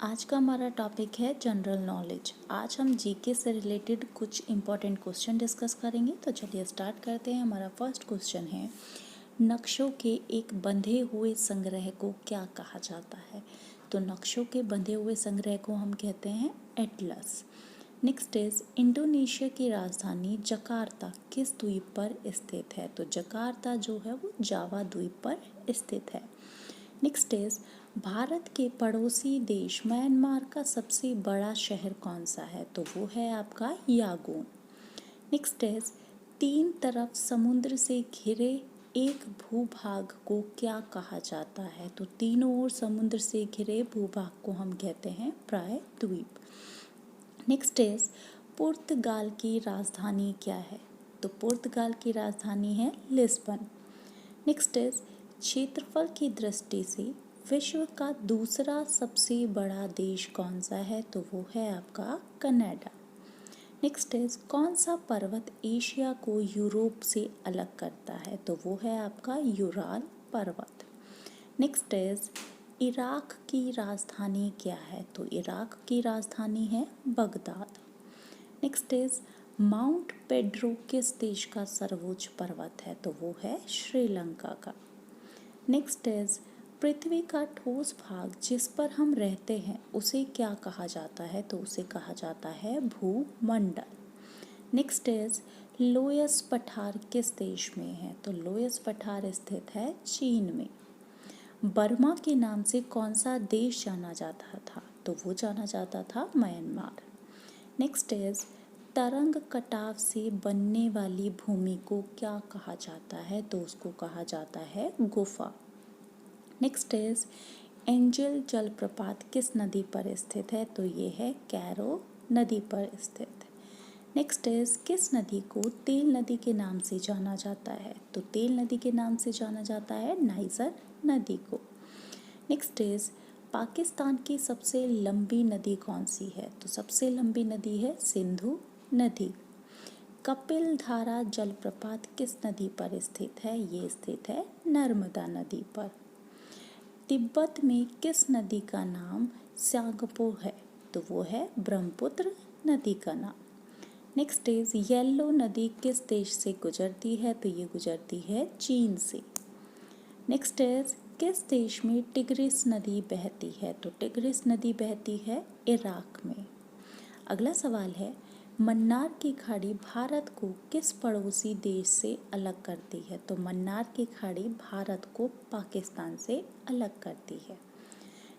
आज का हमारा टॉपिक है जनरल नॉलेज। आज हम जीके से रिलेटेड कुछ इम्पोर्टेंट क्वेश्चन डिस्कस करेंगे। तो चलिए स्टार्ट करते हैं। हमारा फर्स्ट क्वेश्चन है, नक्शों के एक बंधे हुए संग्रह को क्या कहा जाता है? तो नक्शों के बंधे हुए संग्रह को हम कहते हैं एटलस। नेक्स्ट इज, इंडोनेशिया की राजधानी जकार्ता किस द्वीप पर स्थित है? तो जकार्ता जो है वो जावा द्वीप पर स्थित है। नेक्स्ट इज, भारत के पड़ोसी देश म्यांमार का सबसे बड़ा शहर कौन सा है? तो वो है आपका यांगून। नेक्स्ट इज, तीन तरफ समुद्र से घिरे एक भूभाग को क्या कहा जाता है? तो तीनों ओर समुद्र से घिरे भूभाग को हम कहते हैं प्रायद्वीप। नेक्स्ट इज, पुर्तगाल की राजधानी क्या है? तो पुर्तगाल की राजधानी है लिस्बन। नेक्स्ट इज, क्षेत्रफल की दृष्टि से विश्व का दूसरा सबसे बड़ा देश कौन सा है? तो वो है आपका कनाडा। नेक्स्ट इज, कौन सा पर्वत एशिया को यूरोप से अलग करता है? तो वो है आपका यूराल पर्वत। नेक्स्ट इज, इराक की राजधानी क्या है? तो इराक की राजधानी है Baghdad. Next is, mount Pedro किस देश का सर्वोच्च पर्वत है? तो वो है श्रीलंका का। नेक्स्ट इज, पृथ्वी का ठोस भाग जिस पर हम रहते हैं उसे क्या कहा जाता है? तो उसे कहा जाता है भूमंडल। नेक्स्ट इज, लोयस पठार किस देश में है? तो लोयस पठार स्थित है चीन में। बर्मा के नाम से कौन सा देश जाना जाता था? तो वो जाना जाता था म्यांमार। नेक्स्ट इज, तरंग कटाव से बनने वाली भूमि को क्या कहा जाता है? तो उसको कहा जाता है गुफा। नेक्स्ट इज, एंजल जलप्रपात किस नदी पर स्थित है? तो ये है कैरो नदी पर स्थित। नेक्स्ट इज, किस नदी को तेल नदी के नाम से जाना जाता है? तो तेल नदी के नाम से जाना जाता है नाइजर नदी को। नेक्स्ट इज, पाकिस्तान की सबसे लंबी नदी कौन सी है? तो सबसे लंबी नदी है सिंधु नदी। कपिल धारा जलप्रपात किस नदी पर स्थित है? ये स्थित है नर्मदा नदी पर। तिब्बत में किस नदी का नाम स्यांगपो है? तो वो है ब्रह्मपुत्र नदी का नाम। नेक्स्ट इज, येलो नदी किस देश से गुजरती है? तो ये गुजरती है चीन से। नेक्स्ट इज, किस देश में टिग्रिस नदी बहती है? तो टिग्रिस नदी बहती है इराक में। अगला सवाल है, मन्नार की खाड़ी भारत को किस पड़ोसी देश से अलग करती है? तो मन्नार की खाड़ी भारत को पाकिस्तान से अलग करती है।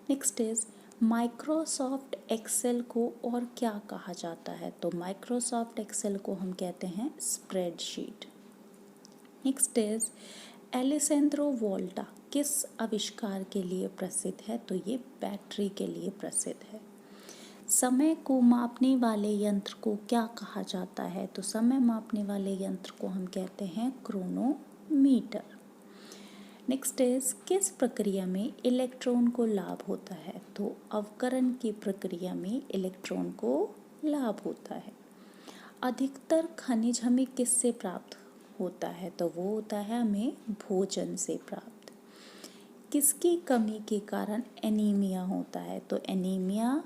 नेक्स्ट इज, माइक्रोसॉफ्ट एक्सेल को और क्या कहा जाता है? तो माइक्रोसॉफ्ट एक्सेल को हम कहते हैं स्प्रेडशीट। नेक्स्ट इज, एलेसेंद्रो वोल्टा किस आविष्कार के लिए प्रसिद्ध है? तो ये बैटरी के लिए प्रसिद्ध है। समय को मापने वाले यंत्र को क्या कहा जाता है? तो समय मापने वाले यंत्र को हम कहते हैं क्रोनोमीटर। नेक्स्ट इज, किस प्रक्रिया में इलेक्ट्रॉन को लाभ होता है? तो अवकरण की प्रक्रिया में इलेक्ट्रॉन को लाभ होता है। अधिकतर खनिज हमें किससे प्राप्त होता है? तो वो होता है हमें भोजन से प्राप्त। किसकी कमी के कारण एनीमिया होता है? तो एनीमिया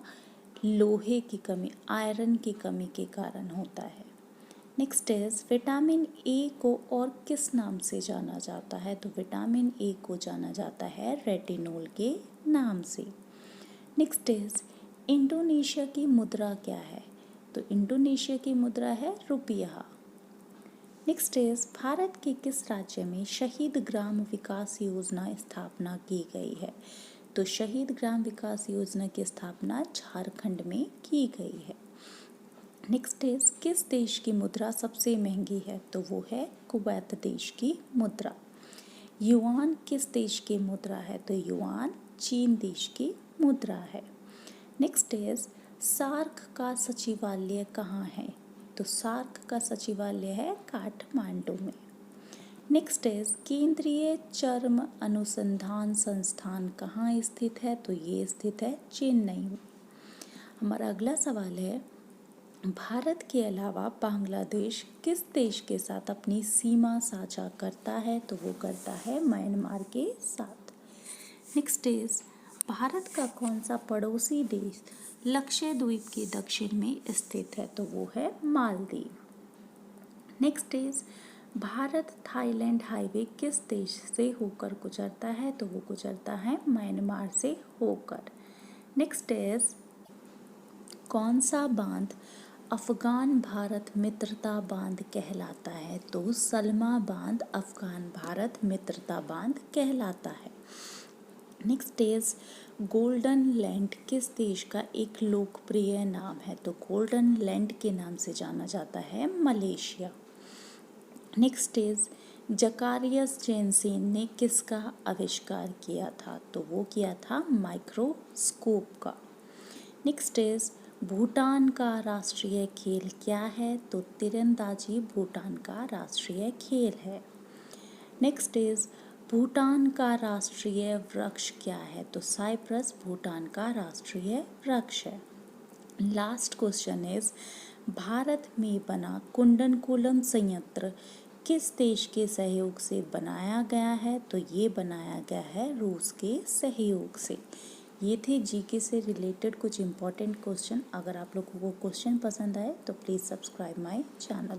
लोहे की कमी, आयरन की कमी के कारण होता है। नेक्स्ट इज, विटामिन ए को और किस नाम से जाना जाता है? तो विटामिन ए को जाना जाता है रेटिनोल के नाम से। नेक्स्ट इज, इंडोनेशिया की मुद्रा क्या है? तो इंडोनेशिया की मुद्रा है रुपया। नेक्स्ट इज, भारत के किस राज्य में शहीद ग्राम विकास योजना स्थापना की गई है? तो शहीद ग्राम विकास योजना की स्थापना झारखंड में की गई है। नेक्स्ट इज, किस देश की मुद्रा सबसे महंगी है? तो वो है कुवैत देश की मुद्रा। युआन किस देश की मुद्रा है? तो युआन चीन देश की मुद्रा है। नेक्स्ट इज, सार्क का सचिवालय कहाँ है? तो सार्क का सचिवालय है काठमांडू में। नेक्स्ट इज, केंद्रीय चर्म अनुसंधान संस्थान कहाँ स्थित है? तो ये स्थित है चेन्नई में। हमारा अगला सवाल है, भारत के अलावा बांग्लादेश किस देश के साथ अपनी सीमा साझा करता है? तो वो करता है म्यांमार के साथ। नेक्स्ट इज, भारत का कौन सा पड़ोसी देश लक्षद्वीप के दक्षिण में स्थित है? तो वो है Maldives. Next is Bharat Thailand highway किस देश से होकर गुजरता है? तो वो गुजरता है म्यांमार से होकर। नेक्स्ट इज कौन सा बांध अफगान भारत मित्रता बांध कहलाता है? तो सलमा बांध अफगान भारत मित्रता बांध कहलाता है। नेक्स्ट इज गोल्डन लैंड किस देश का एक लोकप्रिय नाम है? तो गोल्डन लैंड के नाम से जाना जाता है मलेशिया। नेक्स्ट इज जकारियस जेनसेन ने किसका आविष्कार किया था? तो वो किया था माइक्रोस्कोप का। नेक्स्ट इज भूटान का राष्ट्रीय खेल क्या है? तो तीरंदाजी भूटान का राष्ट्रीय खेल है। नेक्स्ट इज भूटान का राष्ट्रीय वृक्ष क्या है? तो साइप्रस भूटान का राष्ट्रीय वृक्ष है। लास्ट क्वेश्चन इज भारत में बना कुंडनकुलम संयंत्र किस देश के सहयोग से बनाया गया है? तो ये बनाया गया है रूस के सहयोग से। ये थे जीके से रिलेटेड कुछ इम्पोर्टेंट क्वेश्चन। अगर आप लोगों को क्वेश्चन पसंद आए तो प्लीज़ सब्सक्राइब माय चैनल।